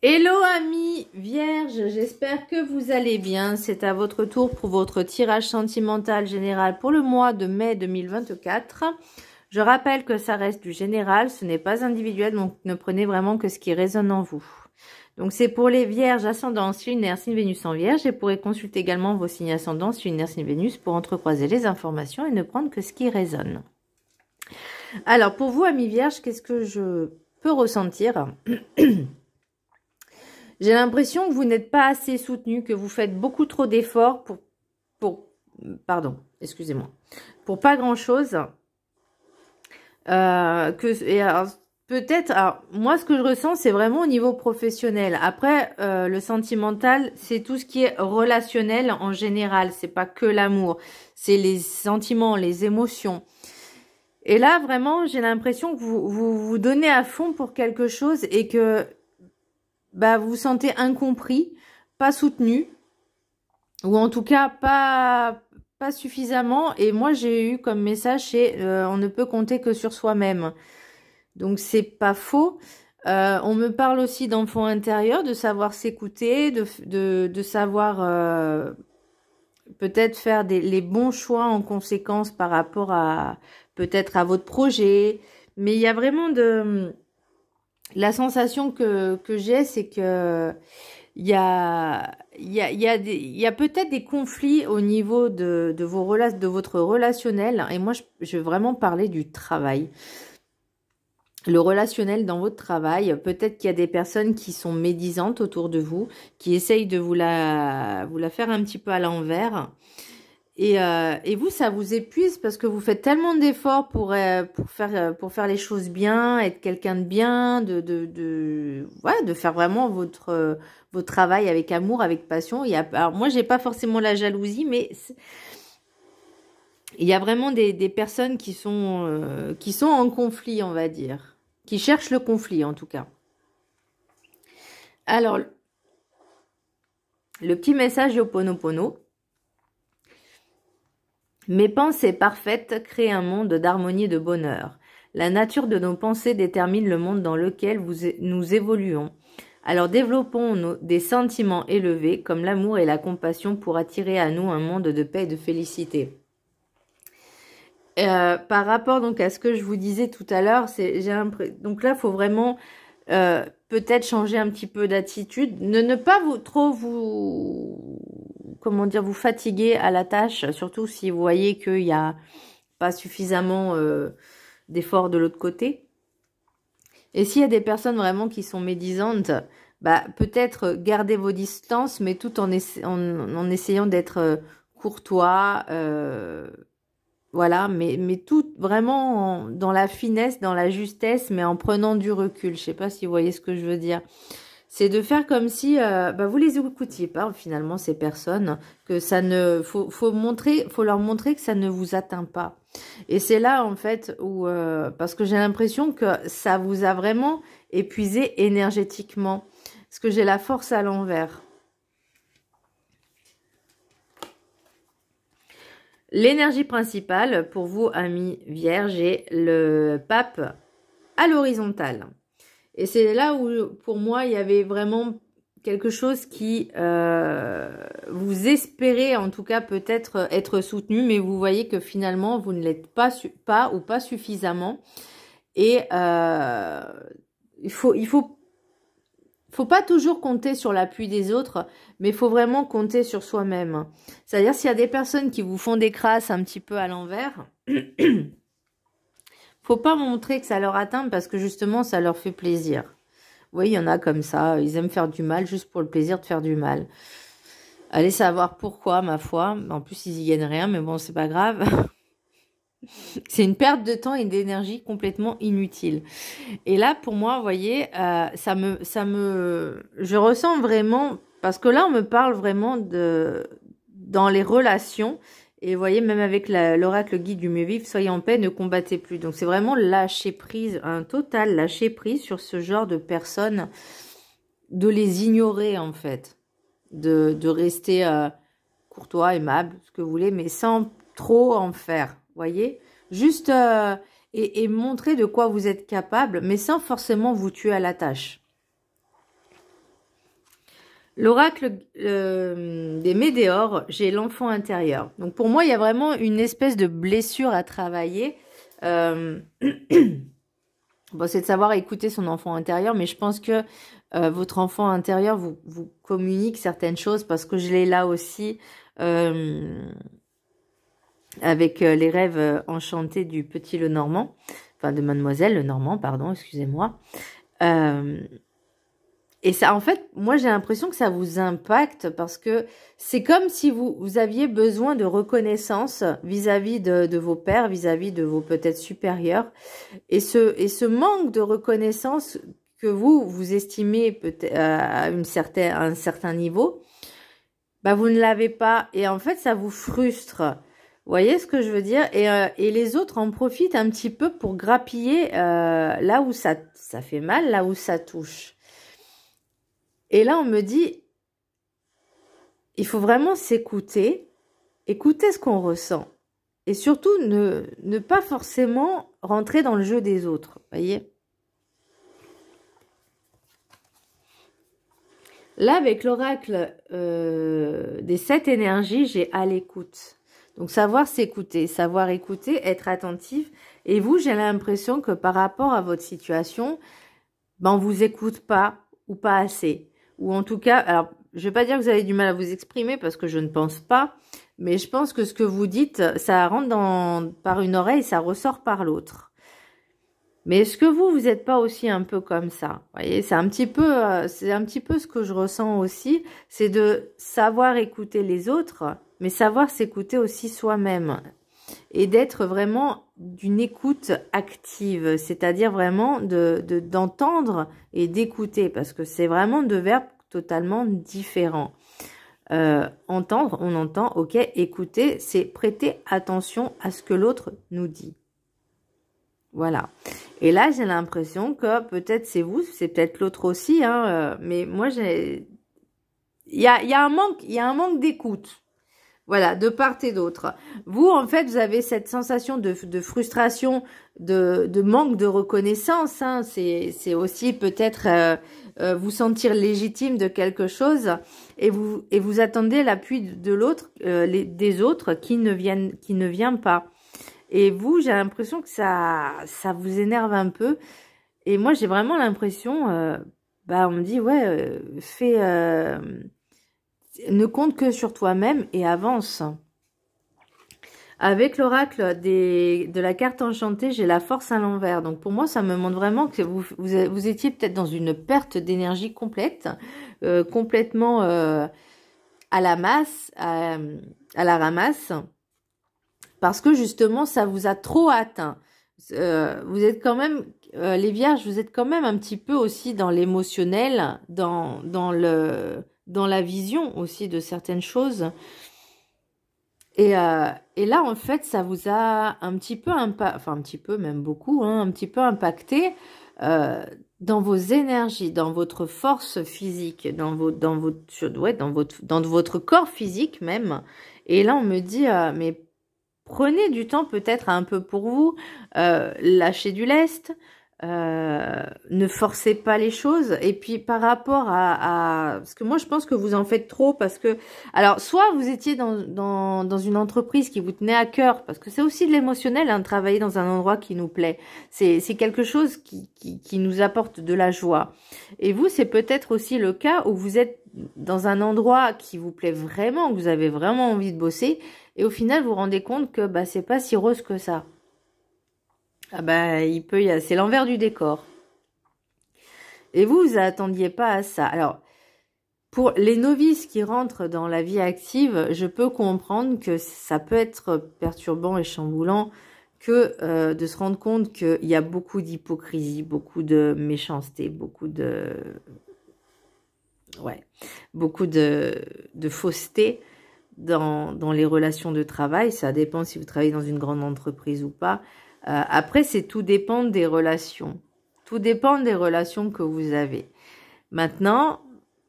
Hello amis vierges, j'espère que vous allez bien. C'est à votre tour pour votre tirage sentimental général pour le mois de mai 2024. Je rappelle que ça reste du général, ce n'est pas individuel, donc ne prenez vraiment que ce qui résonne en vous. Donc c'est pour les vierges ascendant signe lunaire, signe Vénus en vierge, et pourrez consulter également vos signes ascendants signe lunaire, signe Vénus pour entrecroiser les informations et ne prendre que ce qui résonne. Alors pour vous amis vierges, qu'est-ce que je peux ressentir? J'ai l'impression que vous n'êtes pas assez soutenu, que vous faites beaucoup trop d'efforts pardon, excusez-moi, pour pas grand-chose. Peut-être, moi ce que je ressens, c'est vraiment au niveau professionnel. Après, le sentimental, c'est tout ce qui est relationnel en général. C'est pas que l'amour, c'est les sentiments, les émotions. Et là, vraiment, j'ai l'impression que vous donnez à fond pour quelque chose et que vous vous sentez incompris, pas soutenu, ou en tout cas pas suffisamment. Et moi, j'ai eu comme message, c'est on ne peut compter que sur soi-même. Donc, c'est pas faux. On me parle aussi d'enfant intérieur, de savoir s'écouter, de savoir peut-être faire les bons choix en conséquence par rapport à peut-être à votre projet. Mais il y a vraiment la sensation que j'ai, c'est que il y a peut-être des conflits au niveau de votre relationnel. Et moi, je vais vraiment parler du travail. Le relationnel dans votre travail. Peut-être qu'il y a des personnes qui sont médisantes autour de vous, qui essayent de vous la faire un petit peu à l'envers. Et vous, ça vous épuise parce que vous faites tellement d'efforts pour faire les choses bien, être quelqu'un de bien, de faire vraiment votre travail avec amour, avec passion. Alors moi, j'ai pas forcément la jalousie, mais il y a vraiment des personnes qui sont en conflit, on va dire, qui cherchent le conflit en tout cas. Alors, le petit message de Ho'oponopono. Mes pensées parfaites créent un monde d'harmonie et de bonheur. La nature de nos pensées détermine le monde dans lequel nous évoluons. Alors développons des sentiments élevés comme l'amour et la compassion pour attirer à nous un monde de paix et de félicité. Par rapport donc à ce que je vous disais tout à l'heure, donc là il faut vraiment peut-être changer un petit peu d'attitude, ne pas vous fatiguer à la tâche, surtout si vous voyez qu'il n'y a pas suffisamment d'efforts de l'autre côté. Et s'il y a des personnes vraiment qui sont médisantes, peut-être garder vos distances, mais tout en essayant d'être courtois, voilà, mais tout vraiment dans la finesse, dans la justesse, mais en prenant du recul. Je sais pas si vous voyez ce que je veux dire. C'est de faire comme si vous les écoutiez pas finalement ces personnes, que ça ne faut leur montrer que ça ne vous atteint pas. Et c'est là en fait où parce que j'ai l'impression que ça vous a vraiment épuisé énergétiquement, parce que j'ai la force à l'envers. L'énergie principale pour vous, amis vierges, est le pape à l'horizontale. Et c'est là où, pour moi, il y avait vraiment quelque chose qui vous espérez, en tout cas, peut-être être soutenu, mais vous voyez que finalement, vous ne l'êtes pas suffisamment. Et il faut pas toujours compter sur l'appui des autres, mais il faut vraiment compter sur soi-même. C'est-à-dire, s'il y a des personnes qui vous font des crasses un petit peu à l'envers, faut pas montrer que ça leur atteint parce que justement, ça leur fait plaisir. Vous voyez, il y en a comme ça, ils aiment faire du mal juste pour le plaisir de faire du mal. Allez savoir pourquoi, ma foi. En plus, ils y gagnent rien, mais bon, c'est pas grave. C'est une perte de temps et d'énergie complètement inutile. Et là, pour moi, vous voyez, je ressens vraiment, parce que là, on me parle vraiment dans les relations. Et vous voyez, même avec l'oracle guide du mieux vivre, soyez en paix, ne combattez plus. Donc, c'est vraiment lâcher prise, un total lâcher prise sur ce genre de personnes, de les ignorer, en fait. De rester courtois, aimable, ce que vous voulez, mais sans trop en faire, vous voyez. Juste, et montrer de quoi vous êtes capable, mais sans forcément vous tuer à la tâche. L'oracle des météores, j'ai l'enfant intérieur. Donc pour moi, il y a vraiment une espèce de blessure à travailler. Bon, c'est de savoir écouter son enfant intérieur, mais je pense que votre enfant intérieur vous communique certaines choses parce que je l'ai là aussi avec les rêves enchantés du petit Lenormand, enfin de Mademoiselle Lenormand, pardon, excusez-moi. Et ça, en fait, moi, j'ai l'impression que ça vous impacte parce que c'est comme si vous aviez besoin de reconnaissance vis-à-vis de vos pères, vis-à-vis de vos peut-être supérieurs. Et ce manque de reconnaissance que vous estimez peut-être à un certain niveau, bah, vous ne l'avez pas. Et en fait, ça vous frustre. Vous voyez ce que je veux dire? Et les autres en profitent un petit peu pour grappiller là où ça fait mal, là où ça touche. Et là, on me dit, il faut vraiment s'écouter, écouter ce qu'on ressent. Et surtout, ne pas forcément rentrer dans le jeu des autres, voyez. Là, avec l'oracle des 7 énergies, j'ai à l'écoute. Donc, savoir s'écouter, savoir écouter, être attentif. Et vous, j'ai l'impression que par rapport à votre situation, ben, on vous écoute pas ou pas assez. Ou en tout cas, alors, je vais pas dire que vous avez du mal à vous exprimer parce que je ne pense pas, mais je pense que ce que vous dites, ça rentre par une oreille, ça ressort par l'autre. Mais est-ce que vous n'êtes pas aussi un peu comme ça? Vous voyez, c'est un petit peu ce que je ressens aussi, c'est de savoir écouter les autres, mais savoir s'écouter aussi soi-même. Et d'être vraiment d'une écoute active, c'est-à-dire vraiment d'entendre et d'écouter, parce que c'est vraiment deux verbes totalement différents. Entendre, on entend, ok, écouter, c'est prêter attention à ce que l'autre nous dit. Voilà. Et là, j'ai l'impression que peut-être c'est vous, c'est peut-être l'autre aussi, hein, mais moi, il y a un manque d'écoute. Voilà, de part et d'autre. Vous, en fait, vous avez cette sensation de frustration, de manque de reconnaissance. Hein. C'est aussi peut-être vous sentir légitime de quelque chose et vous attendez l'appui de l'autre, des autres qui ne viennent pas. Et vous, j'ai l'impression que ça vous énerve un peu. Et moi, j'ai vraiment l'impression, on me dit, ouais, ne compte que sur toi-même et avance. Avec l'oracle de la carte enchantée, j'ai la force à l'envers. Donc pour moi, ça me montre vraiment que vous étiez peut-être dans une perte d'énergie complète, complètement à la masse, à la ramasse, parce que justement, ça vous a trop atteint. Vous êtes quand même, les vierges, vous êtes quand même un petit peu aussi dans l'émotionnel, dans la vision aussi de certaines choses. Et là, en fait, ça vous a un petit peu, enfin un petit peu, même beaucoup, hein, un petit peu impacté dans vos énergies, dans votre force physique, dans votre corps physique même. Et là, on me dit, mais prenez du temps peut-être un peu pour vous, lâchez du lest, ne forcez pas les choses. Et puis par rapport parce que moi je pense que vous en faites trop, parce que alors soit vous étiez dans une entreprise qui vous tenait à cœur, parce que c'est aussi de l'émotionnel, hein, travailler dans un endroit qui nous plaît, c'est quelque chose qui nous apporte de la joie. Et vous, c'est peut-être aussi le cas où vous êtes dans un endroit qui vous plaît vraiment, que vous avez vraiment envie de bosser, et au final vous vous rendez compte que c'est pas si rose que ça. Ah c'est l'envers du décor. Et vous attendiez pas à ça. Alors, pour les novices qui rentrent dans la vie active, je peux comprendre que ça peut être perturbant et chamboulant que de se rendre compte qu'il y a beaucoup d'hypocrisie, beaucoup de méchanceté, beaucoup de fausseté dans les relations de travail. Ça dépend si vous travaillez dans une grande entreprise ou pas. Après, tout dépend des relations. Tout dépend des relations que vous avez. Maintenant,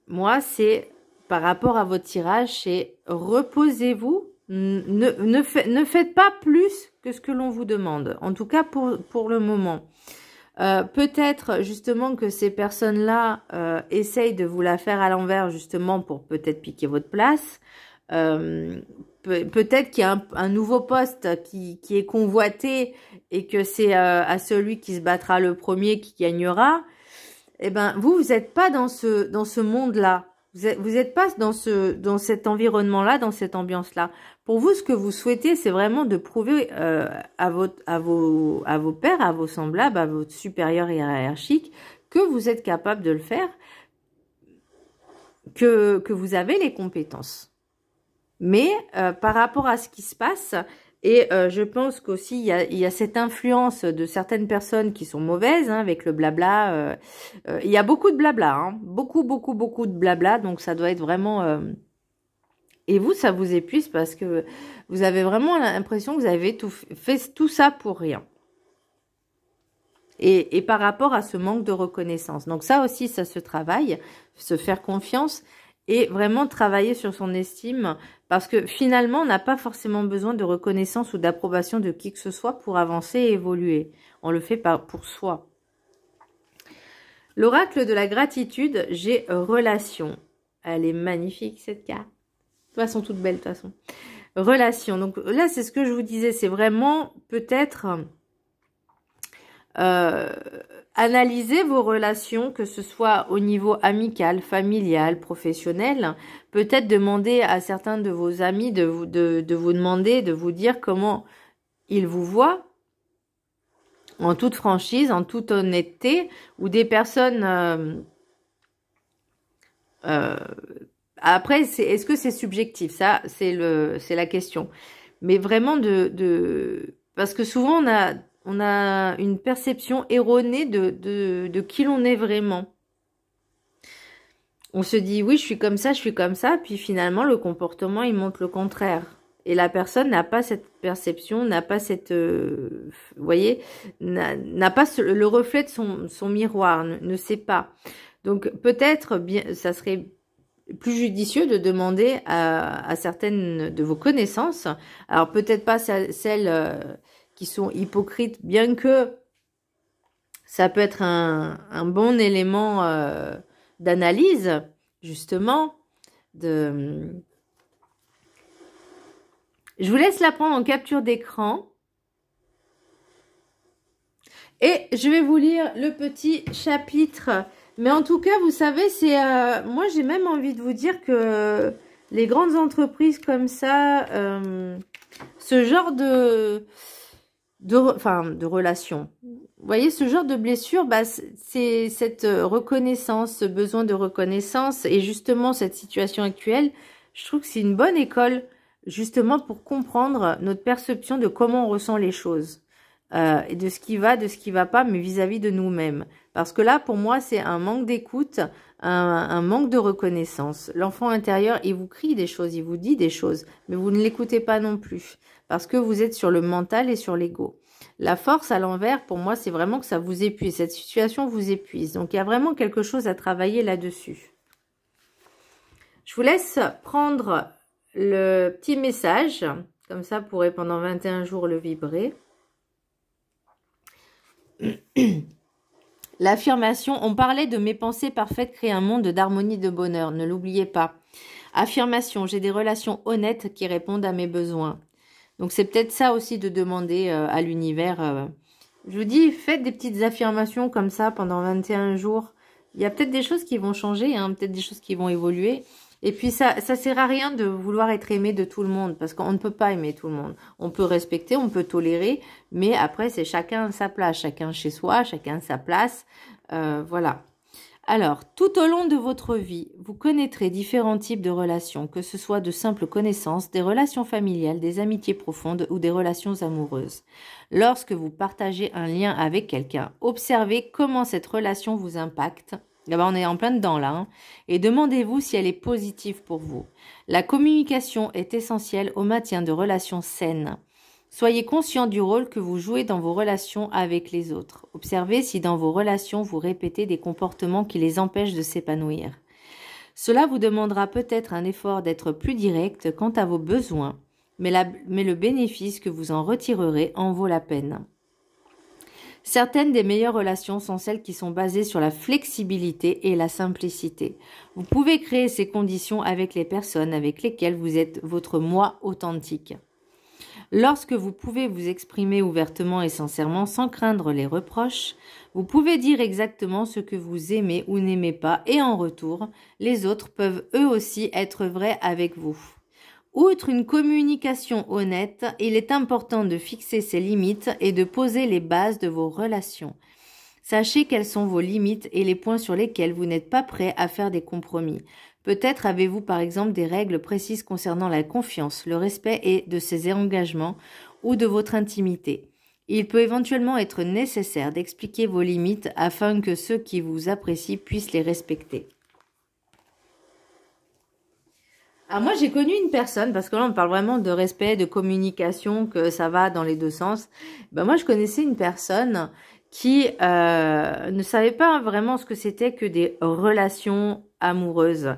moi, c'est par rapport à votre tirage, c'est reposez-vous. Ne faites pas plus que ce que l'on vous demande. En tout cas, pour le moment. Peut-être justement que ces personnes-là essayent de vous la faire à l'envers justement pour peut-être piquer votre place. Peut-être qu'il y a un nouveau poste qui est convoité et que c'est à celui qui se battra le premier qui gagnera. Eh ben, vous n'êtes pas dans ce monde-là. Vous êtes pas dans cet environnement-là, dans cette ambiance-là. Pour vous, ce que vous souhaitez, c'est vraiment de prouver à vos pairs, à vos semblables, à votre supérieur hiérarchique, que vous êtes capable de le faire, que vous avez les compétences. Mais par rapport à ce qui se passe, et je pense qu'aussi il y a cette influence de certaines personnes qui sont mauvaises, hein, avec le blabla. Il y a beaucoup de blabla, hein, beaucoup de blabla, donc ça doit être vraiment... Et vous, ça vous épuise parce que vous avez vraiment l'impression que vous avez fait tout ça pour rien. Et par rapport à ce manque de reconnaissance. Donc ça aussi, ça se travaille, se faire confiance et vraiment travailler sur son estime, parce que finalement, on n'a pas forcément besoin de reconnaissance ou d'approbation de qui que ce soit pour avancer et évoluer. On le fait pour soi. L'oracle de la gratitude, j'ai relation. Elle est magnifique, cette carte. Elles sont toutes belles, de toute façon. Relation. Donc là, c'est ce que je vous disais. C'est vraiment peut-être... analysez vos relations, que ce soit au niveau amical, familial, professionnel. Peut-être demander à certains de vos amis de vous demander, de vous dire comment ils vous voient, en toute franchise, en toute honnêteté, ou des personnes... après, est-ce que c'est subjectif? Ça, c'est la question. Mais vraiment parce que souvent on a une perception erronée de qui l'on est vraiment. On se dit, oui, je suis comme ça, puis finalement, le comportement, il montre le contraire. Et la personne n'a pas cette perception, n'a pas cette... vous voyez, n'a pas le reflet de son miroir, ne sait pas. Donc, peut-être, bien, ça serait plus judicieux de demander à certaines de vos connaissances, alors peut-être pas celles... qui sont hypocrites, bien que ça peut être un bon élément d'analyse, justement. Je vous laisse la prendre en capture d'écran. Et je vais vous lire le petit chapitre. Mais en tout cas, vous savez, moi, j'ai même envie de vous dire que les grandes entreprises comme ça, ce genre de relation. Vous voyez, ce genre de blessure, bah, c'est cette reconnaissance, ce besoin de reconnaissance et justement cette situation actuelle, je trouve que c'est une bonne école justement pour comprendre notre perception de comment on ressent les choses et de ce qui va pas, mais vis-à-vis de nous-mêmes. Parce que là, pour moi, c'est un manque d'écoute, un manque de reconnaissance. L'enfant intérieur, il vous crie des choses, il vous dit des choses, mais vous ne l'écoutez pas non plus. Parce que vous êtes sur le mental et sur l'ego. La force à l'envers, pour moi, c'est vraiment que ça vous épuise. Cette situation vous épuise. Donc, il y a vraiment quelque chose à travailler là-dessus. Je vous laisse prendre le petit message. Comme ça, vous pourrez pendant 21 jours le vibrer. L'affirmation, on parlait de mes pensées parfaites créent un monde d'harmonie, de bonheur. Ne l'oubliez pas. Affirmation, j'ai des relations honnêtes qui répondent à mes besoins. Donc, c'est peut-être ça aussi de demander à l'univers. Je vous dis, faites des petites affirmations comme ça pendant 21 jours. Il y a peut-être des choses qui vont changer, hein, peut-être des choses qui vont évoluer. Et puis, ça sert à rien de vouloir être aimé de tout le monde parce qu'on ne peut pas aimer tout le monde. On peut respecter, on peut tolérer, mais après, c'est chacun sa place, chacun chez soi, chacun sa place. Voilà. Alors, tout au long de votre vie, vous connaîtrez différents types de relations, que ce soit de simples connaissances, des relations familiales, des amitiés profondes ou des relations amoureuses. Lorsque vous partagez un lien avec quelqu'un, observez comment cette relation vous impacte. D'abord, on est en plein dedans là, hein, et demandez-vous si elle est positive pour vous. La communication est essentielle au maintien de relations saines. Soyez conscient du rôle que vous jouez dans vos relations avec les autres. Observez si dans vos relations vous répétez des comportements qui les empêchent de s'épanouir. Cela vous demandera peut-être un effort d'être plus direct quant à vos besoins, mais le bénéfice que vous en retirerez en vaut la peine. Certaines des meilleures relations sont celles qui sont basées sur la flexibilité et la simplicité. Vous pouvez créer ces conditions avec les personnes avec lesquelles vous êtes votre moi authentique. Lorsque vous pouvez vous exprimer ouvertement et sincèrement sans craindre les reproches, vous pouvez dire exactement ce que vous aimez ou n'aimez pas et en retour, les autres peuvent eux aussi être vrais avec vous. Outre une communication honnête, il est important de fixer ses limites et de poser les bases de vos relations. Sachez quelles sont vos limites et les points sur lesquels vous n'êtes pas prêt à faire des compromis. Peut-être avez-vous par exemple des règles précises concernant la confiance, le respect et de ses engagements ou de votre intimité. Il peut éventuellement être nécessaire d'expliquer vos limites afin que ceux qui vous apprécient puissent les respecter. Alors moi j'ai connu une personne, parce que là on parle vraiment de respect, de communication, que ça va dans les deux sens. Ben moi je connaissais une personne qui ne savait pas vraiment ce que c'était que des relations amoureuses.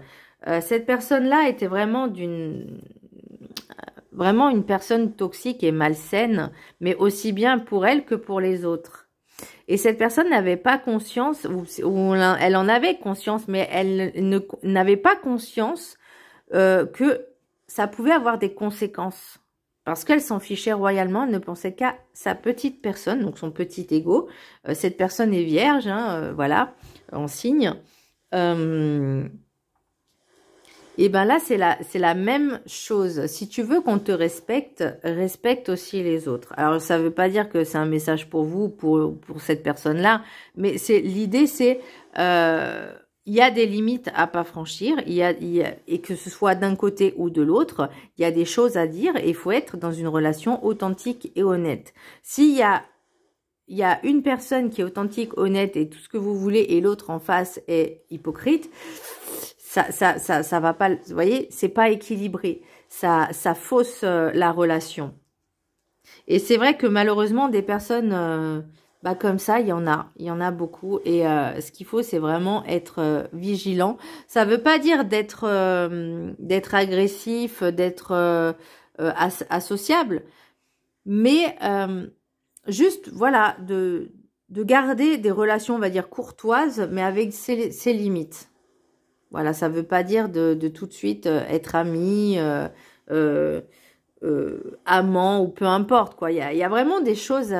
Cette personne-là était vraiment vraiment une personne toxique et malsaine, mais aussi bien pour elle que pour les autres. Et cette personne n'avait pas conscience, ou elle en avait conscience, mais elle n'avait pas conscience que ça pouvait avoir des conséquences. Parce qu'elle s'en fichait royalement, elle ne pensait qu'à sa petite personne, donc son petit ego. Cette personne est vierge, hein, voilà, en signe. Et ben là, c'est la même chose. Si tu veux qu'on te respecte, respecte aussi les autres. Alors, ça ne veut pas dire que c'est un message pour vous, pour cette personne-là, mais l'idée, c'est il y a des limites à pas franchir, et que ce soit d'un côté ou de l'autre, il y a des choses à dire et il faut être dans une relation authentique et honnête. S'il y a une personne qui est authentique, honnête et tout ce que vous voulez et l'autre en face est hypocrite, ça va pas, vous voyez, c'est pas équilibré. Ça fausse la relation. Et c'est vrai que malheureusement des personnes comme ça, il y en a beaucoup. Et ce qu'il faut, c'est vraiment être vigilant. Ça veut pas dire d'être agressif, d'être associable, mais juste, voilà, de garder des relations, on va dire, courtoises, mais avec ses limites. Voilà, ça veut pas dire de tout de suite être ami, amant ou peu importe, quoi. Il y a vraiment des choses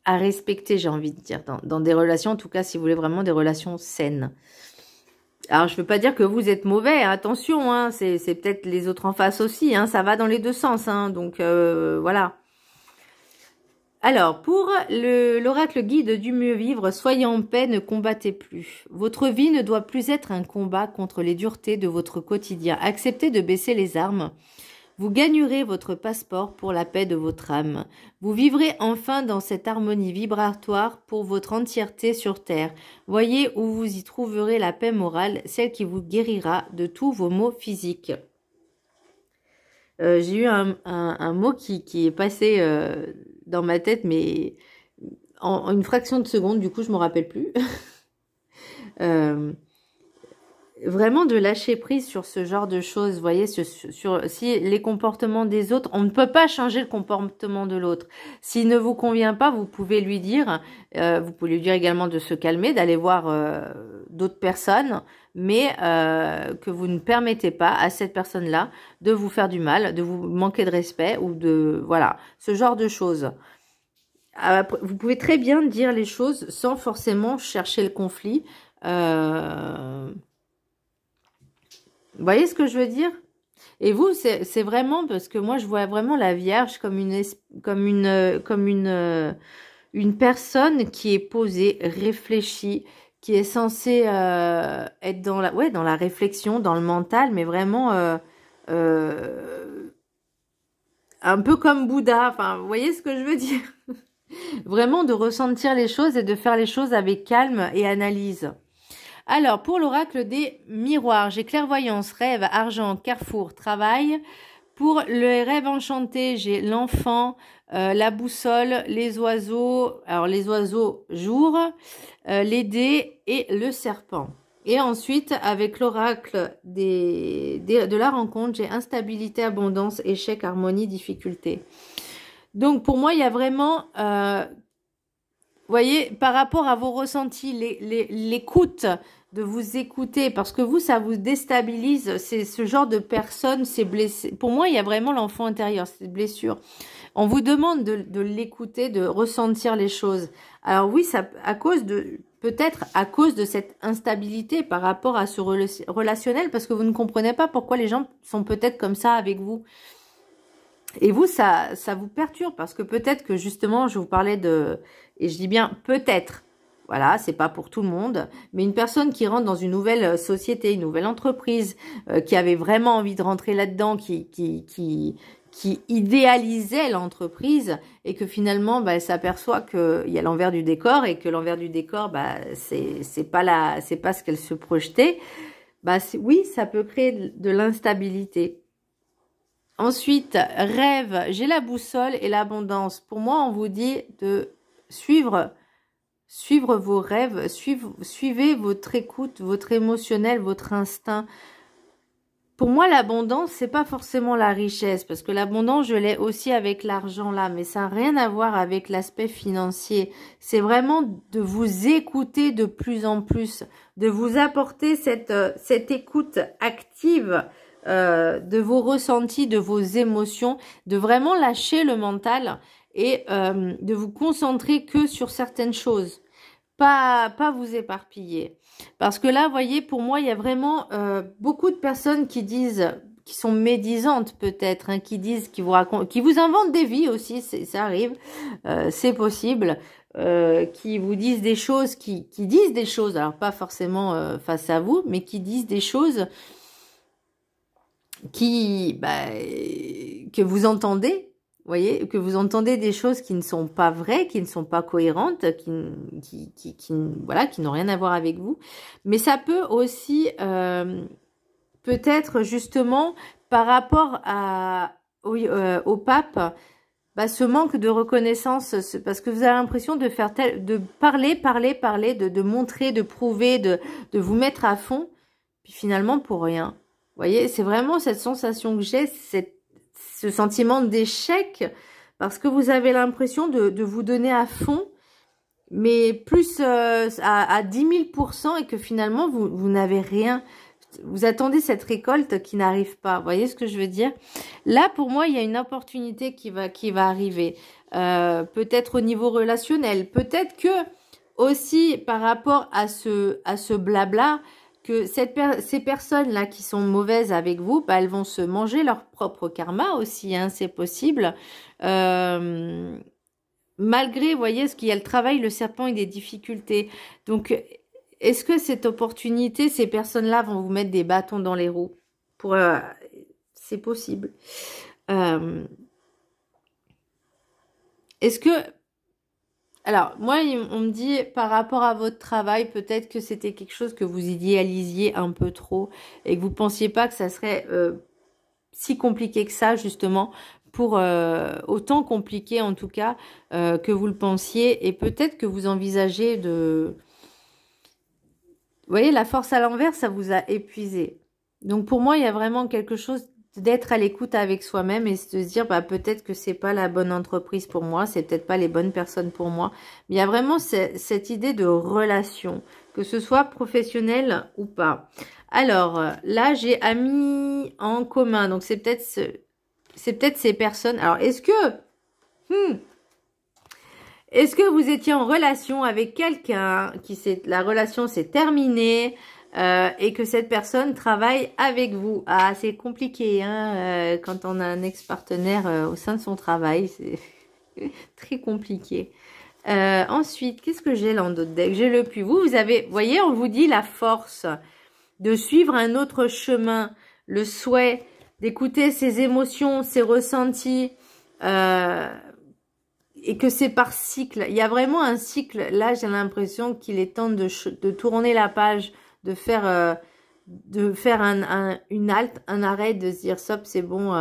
à respecter, j'ai envie de dire, dans des relations, en tout cas, si vous voulez vraiment des relations saines. Alors, je veux pas dire que vous êtes mauvais, hein, attention, hein, c'est peut-être les autres en face aussi, hein, ça va dans les deux sens, hein, donc voilà. Alors, pour l'oracle guide du mieux vivre, soyez en paix, ne combattez plus. Votre vie ne doit plus être un combat contre les duretés de votre quotidien. Acceptez de baisser les armes. Vous gagnerez votre passeport pour la paix de votre âme. Vous vivrez enfin dans cette harmonie vibratoire pour votre entièreté sur terre. Voyez où vous y trouverez la paix morale, celle qui vous guérira de tous vos maux physiques. J'ai eu un mot qui est passé dans ma tête, mais en une fraction de seconde, du coup, je ne me rappelle plus. Vraiment de lâcher prise sur ce genre de choses, vous voyez, si les comportements des autres, on ne peut pas changer le comportement de l'autre. S'il ne vous convient pas, vous pouvez lui dire également de se calmer, d'aller voir d'autres personnes, mais que vous ne permettez pas à cette personne-là de vous faire du mal, de vous manquer de respect ou de, voilà, ce genre de choses. Vous pouvez très bien dire les choses sans forcément chercher le conflit. Vous voyez ce que je veux dire? Et vous, c'est vraiment, parce que moi, je vois vraiment la Vierge comme une personne qui est posée, réfléchie, qui est censée être dans la réflexion, dans le mental, mais vraiment un peu comme Bouddha. Enfin, vous voyez ce que je veux dire? Vraiment de ressentir les choses et de faire les choses avec calme et analyse. Alors, pour l'oracle des miroirs, j'ai clairvoyance, rêve, argent, carrefour, travail. Pour le rêve enchanté, j'ai l'enfant, la boussole, les oiseaux, alors les oiseaux jour, les dés et le serpent. Et ensuite, avec l'oracle de la rencontre, j'ai instabilité, abondance, échec, harmonie, difficulté. Donc, pour moi, il y a vraiment voyez, par rapport à vos ressentis, l'écoute, de vous écouter, parce que vous, ça vous déstabilise, c'est ce genre de personne, c'est blessé. Pour moi, il y a vraiment l'enfant intérieur, ces blessures. On vous demande de l'écouter, de ressentir les choses. Alors oui, ça, à cause de, peut-être à cause de cette instabilité par rapport à ce relationnel, parce que vous ne comprenez pas pourquoi les gens sont peut-être comme ça avec vous. Et vous, ça vous perturbe, parce que peut-être que justement, je vous parlais de, et je dis bien peut-être, voilà, c'est pas pour tout le monde, mais une personne qui rentre dans une nouvelle société, une nouvelle entreprise, qui avait vraiment envie de rentrer là-dedans, qui idéalisait l'entreprise, et que finalement, bah, elle s'aperçoit qu'il y a l'envers du décor, et que l'envers du décor, bah, c'est pas ce qu'elle se projetait. Bah, oui, ça peut créer de l'instabilité. Ensuite, rêve, j'ai la boussole et l'abondance. Pour moi, on vous dit de suivre vos rêves, suivez votre écoute, votre émotionnel, votre instinct. Pour moi, l'abondance, c'est pas forcément la richesse, parce que l'abondance, je l'ai aussi avec l'argent là, mais ça n'a rien à voir avec l'aspect financier. C'est vraiment de vous écouter de plus en plus, de vous apporter cette écoute active, de vos ressentis, de vos émotions, de vraiment lâcher le mental et de vous concentrer que sur certaines choses. Pas vous éparpiller. Parce que là, vous voyez, pour moi, il y a vraiment beaucoup de personnes qui disent, qui sont médisantes peut-être, hein, qui disent, qui vous racontent, qui vous inventent des vies aussi, ça arrive, c'est possible, qui vous disent des choses, qui disent des choses, alors pas forcément face à vous, mais qui disent des choses que vous entendez, vous voyez, que vous entendez des choses qui ne sont pas vraies, qui ne sont pas cohérentes, voilà, qui n'ont rien à voir avec vous. Mais ça peut aussi peut-être justement par rapport au pape, bah, ce manque de reconnaissance, parce que vous avez l'impression de faire de parler, de montrer, de prouver, de vous mettre à fond, puis finalement pour rien. Vous voyez, c'est vraiment cette sensation que j'ai, ce sentiment d'échec, parce que vous avez l'impression de vous donner à fond, mais plus à 10 000%, et que finalement, vous n'avez rien. Vous attendez cette récolte qui n'arrive pas. Vous voyez ce que je veux dire? Là, pour moi, il y a une opportunité qui va arriver. Peut-être au niveau relationnel. Peut-être que aussi par rapport à ce blabla, que ces personnes-là qui sont mauvaises avec vous, bah, elles vont se manger leur propre karma aussi, hein, c'est possible. Malgré, vous voyez, ce qu'il y a le travail, le serpent et des difficultés. Donc, est-ce que cette opportunité, ces personnes-là vont vous mettre des bâtons dans les roues? C'est possible. Est-ce que... Alors, moi, on me dit, par rapport à votre travail, peut-être que c'était quelque chose que vous idéalisiez un peu trop et que vous pensiez pas que ça serait si compliqué que ça, justement, pour autant compliqué, en tout cas, que vous le pensiez. Et peut-être que vous envisagez de... Vous voyez, la force à l'envers, ça vous a épuisé. Donc, pour moi, il y a vraiment quelque chose d'être à l'écoute avec soi-même et de se dire, bah, peut-être que c'est pas la bonne entreprise pour moi, c'est peut-être pas les bonnes personnes pour moi. Mais il y a vraiment cette idée de relation, que ce soit professionnel ou pas. Alors, là, j'ai amis en commun. Donc, c'est peut-être ces personnes. Alors, est-ce que vous étiez en relation avec quelqu'un la relation s'est terminée, et que cette personne travaille avec vous? Ah, c'est compliqué, hein, quand on a un ex-partenaire au sein de son travail, c'est très compliqué. Ensuite, qu'est-ce que j'ai là en d'autres deck? J'ai le puits. Vous avez, vous voyez, on vous dit la force de suivre un autre chemin, le souhait d'écouter ses émotions, ses ressentis, et que c'est par cycle. Il y a vraiment un cycle. Là, j'ai l'impression qu'il est temps de tourner la page, de faire une halte, un arrêt, de se dire stop, c'est bon.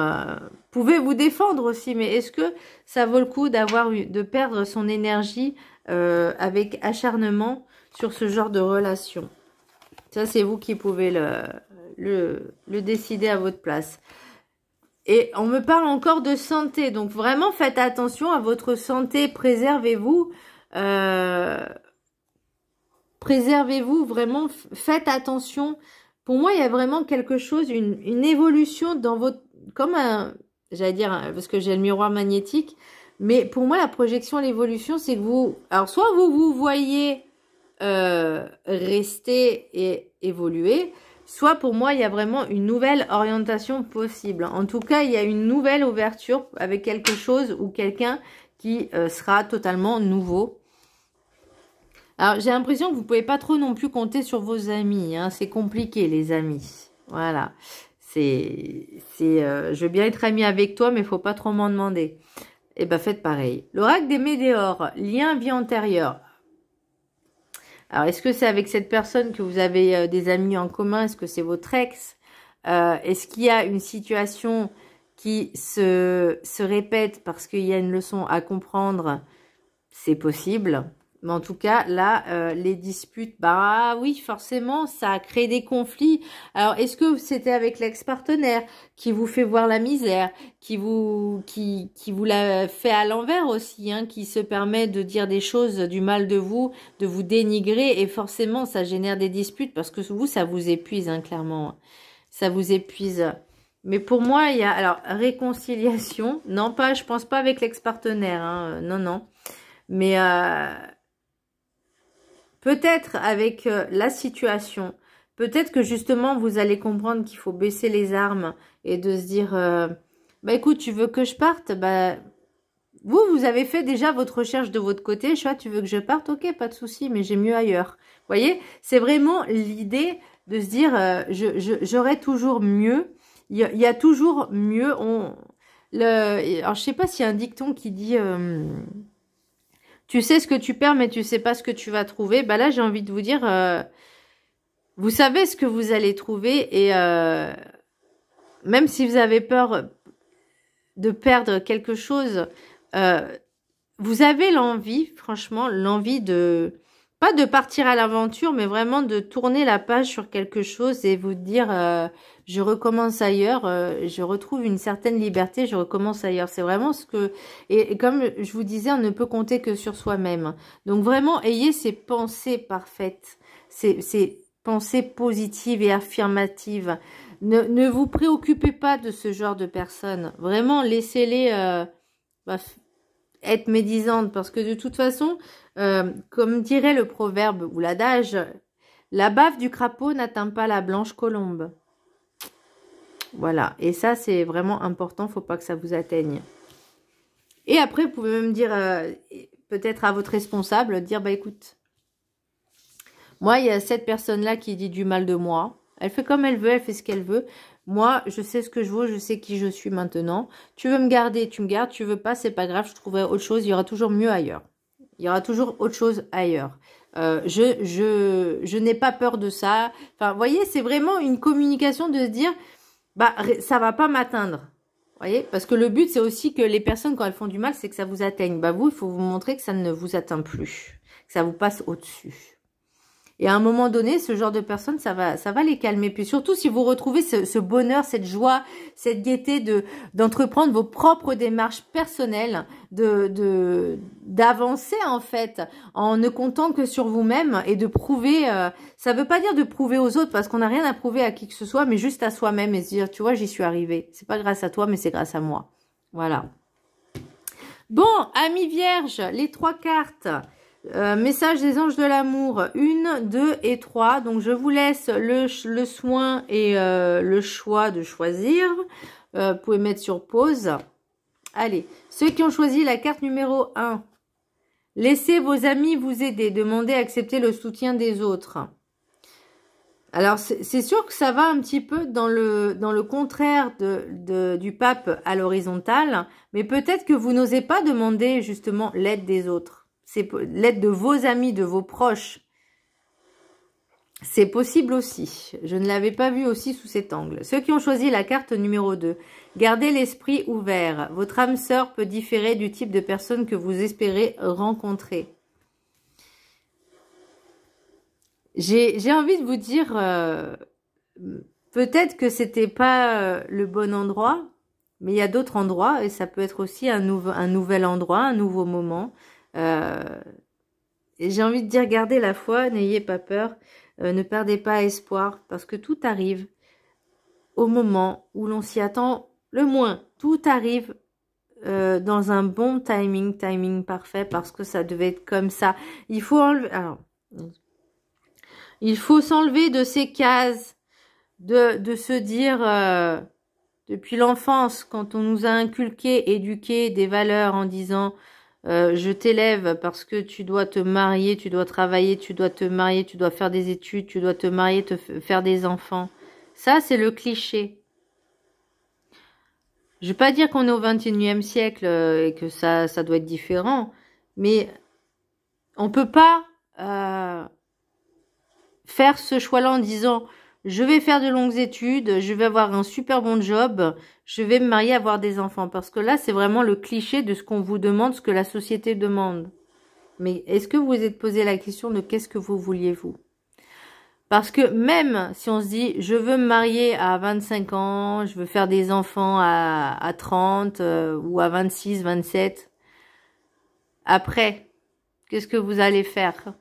Pouvez vous défendre aussi, mais est-ce que ça vaut le coup de perdre son énergie avec acharnement sur ce genre de relation? Ça, c'est vous qui pouvez le décider à votre place. Et on me parle encore de santé, donc vraiment faites attention à votre santé, préservez-vous. Préservez-vous, vraiment, faites attention. Pour moi, il y a vraiment quelque chose, une évolution dans votre... Comme un... J'allais dire, parce que j'ai le miroir magnétique, mais pour moi, la projection, l'évolution, c'est que vous... Alors, soit vous voyez rester et évoluer, soit pour moi, il y a vraiment une nouvelle orientation possible. En tout cas, il y a une nouvelle ouverture avec quelque chose ou quelqu'un qui sera totalement nouveau. Alors, j'ai l'impression que vous pouvez pas trop non plus compter sur vos amis. Hein. C'est compliqué, les amis. Voilà. Je veux bien être ami avec toi, mais il faut pas trop m'en demander. Eh ben, faites pareil. L'oracle des météores, lien vie antérieure. Alors, est-ce que c'est avec cette personne que vous avez des amis en commun? Est-ce que c'est votre ex? Est-ce qu'il y a une situation qui se répète parce qu'il y a une leçon à comprendre? C'est possible. Mais en tout cas, là, les disputes, bah oui, forcément, ça a créé des conflits. Alors, est-ce que c'était avec l'ex-partenaire qui vous fait voir la misère, qui vous l'a fait à l'envers aussi, hein, qui se permet de dire des choses du mal de vous dénigrer, et forcément, ça génère des disputes parce que vous, ça vous épuise, hein, clairement. Ça vous épuise. Mais pour moi, il y a, alors, réconciliation. Non, pas, je pense pas avec l'ex-partenaire, hein, non, non. Mais peut-être avec la situation, peut-être que justement vous allez comprendre qu'il faut baisser les armes et de se dire, bah écoute, tu veux que je parte? Bah vous avez fait déjà votre recherche de votre côté. Choix, tu veux que je parte? Ok, pas de souci, mais j'ai mieux ailleurs. Vous voyez, c'est vraiment l'idée de se dire, j'aurai toujours mieux. Il y a toujours mieux. Alors je sais pas s'il y a un dicton qui dit. Tu sais ce que tu perds, mais tu sais pas ce que tu vas trouver. Bah là, j'ai envie de vous dire, vous savez ce que vous allez trouver, et même si vous avez peur de perdre quelque chose, vous avez l'envie, franchement, l'envie de, pas de partir à l'aventure, mais vraiment de tourner la page sur quelque chose et vous dire, je recommence ailleurs, je retrouve une certaine liberté, je recommence ailleurs. C'est vraiment ce que... Et comme je vous disais, on ne peut compter que sur soi-même. Donc vraiment, ayez ces pensées parfaites, ces pensées positives et affirmatives. Ne vous préoccupez pas de ce genre de personnes. Vraiment, laissez-les être médisantes, parce que de toute façon, comme dirait le proverbe ou l'adage, la bave du crapaud n'atteint pas la blanche colombe. Voilà, et ça c'est vraiment important, faut pas que ça vous atteigne. Et après, vous pouvez même dire, peut-être à votre responsable, dire, bah écoute, moi il y a cette personne-là qui dit du mal de moi, elle fait comme elle veut, elle fait ce qu'elle veut. Moi, je sais ce que je vaux, je sais qui je suis maintenant. Tu veux me garder, tu me gardes, tu veux pas, c'est pas grave, je trouverai autre chose, il y aura toujours mieux ailleurs. Il y aura toujours autre chose ailleurs. Je n'ai pas peur de ça. Enfin, vous voyez, c'est vraiment une communication de se dire, bah, ça va pas m'atteindre. Vous voyez, parce que le but, c'est aussi que les personnes, quand elles font du mal, c'est que ça vous atteigne. Bah, vous, il faut vous montrer que ça ne vous atteint plus, que ça vous passe au-dessus. Et à un moment donné, ce genre de personnes, ça va les calmer. Puis surtout, si vous retrouvez ce bonheur, cette joie, cette gaieté d'entreprendre vos propres démarches personnelles, d'avancer en fait, en ne comptant que sur vous-même et de prouver. Ça veut pas dire de prouver aux autres, parce qu'on n'a rien à prouver à qui que ce soit, mais juste à soi-même et se dire, tu vois, j'y suis arrivée. C'est pas grâce à toi, mais c'est grâce à moi. Voilà. Bon, amis vierges, les 3 cartes. Message des anges de l'amour, 1, 2 et 3. Donc, je vous laisse le soin et le choix de choisir. Vous pouvez mettre sur pause. Allez, ceux qui ont choisi la carte numéro 1. Laissez vos amis vous aider. Demandez à accepter le soutien des autres. Alors, c'est sûr que ça va un petit peu dans le contraire du pape à l'horizontale. Mais peut-être que vous n'osez pas demander justement l'aide des autres. C'est l'aide de vos amis, de vos proches. C'est possible aussi. Je ne l'avais pas vu aussi sous cet angle. Ceux qui ont choisi la carte numéro 2. Gardez l'esprit ouvert. Votre âme sœur peut différer du type de personne que vous espérez rencontrer. J'ai envie de vous dire, peut-être que c'était pas le bon endroit, mais il y a d'autres endroits et ça peut être aussi un nouvel endroit, un nouveau moment. j'ai envie de dire, gardez la foi, n'ayez pas peur, ne perdez pas espoir, parce que tout arrive au moment où l'on s'y attend le moins. Tout arrive dans un bon timing parfait, parce que ça devait être comme ça. Il faut enlever, alors, il faut s'enlever de ces cases, de se dire, depuis l'enfance, quand on nous a inculqué, éduqué des valeurs en disant je t'élève parce que tu dois te marier, tu dois travailler, tu dois te marier, tu dois faire des études, tu dois te marier, faire des enfants. Ça, c'est le cliché. Je vais pas dire qu'on est au 21e siècle et que ça doit être différent, mais on peut pas faire ce choix-là en disant je vais faire de longues études, je vais avoir un super bon job, je vais me marier, avoir des enfants. Parce que là, c'est vraiment le cliché de ce qu'on vous demande, ce que la société demande. Mais est-ce que vous vous êtes posé la question de qu'est-ce que vous vouliez vous? Parce que même si on se dit je veux me marier à 25 ans, je veux faire des enfants à 30 ou à 26, 27, après, qu'est-ce que vous allez faire?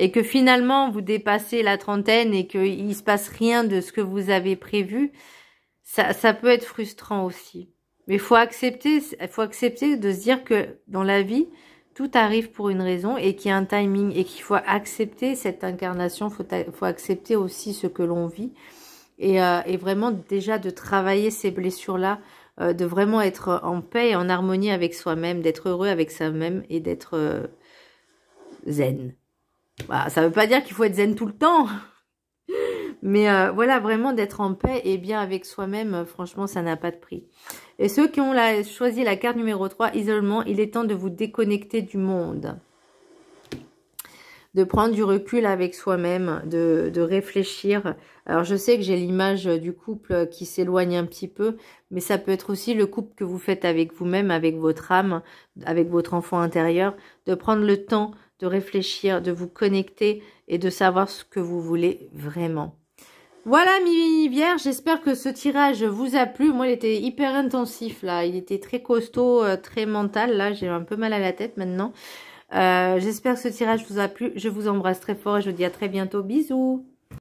Et que finalement vous dépassez la trentaine et qu'il se passe rien de ce que vous avez prévu, ça peut être frustrant aussi. Mais il faut accepter de se dire que dans la vie, tout arrive pour une raison et qu'il y a un timing et qu'il faut accepter cette incarnation, faut accepter aussi ce que l'on vit et vraiment déjà de travailler ces blessures-là, de vraiment être en paix et en harmonie avec soi-même, d'être heureux avec soi-même et d'être zen. Bah, ça veut pas dire qu'il faut être zen tout le temps, mais voilà, vraiment d'être en paix et bien avec soi-même, franchement, ça n'a pas de prix. Et ceux qui ont choisi la carte numéro 3, isolement, il est temps de vous déconnecter du monde. De prendre du recul avec soi-même, de réfléchir. Alors, je sais que j'ai l'image du couple qui s'éloigne un petit peu, mais ça peut être aussi le couple que vous faites avec vous-même, avec votre âme, avec votre enfant intérieur, de prendre le temps de réfléchir, de vous connecter et de savoir ce que vous voulez vraiment. Voilà, mes vierges, j'espère que ce tirage vous a plu. Moi, il était hyper intensif, là. Il était très costaud, très mental. Là, j'ai un peu mal à la tête maintenant. J'espère que ce tirage vous a plu. Je vous embrasse très fort et je vous dis à très bientôt. Bisous!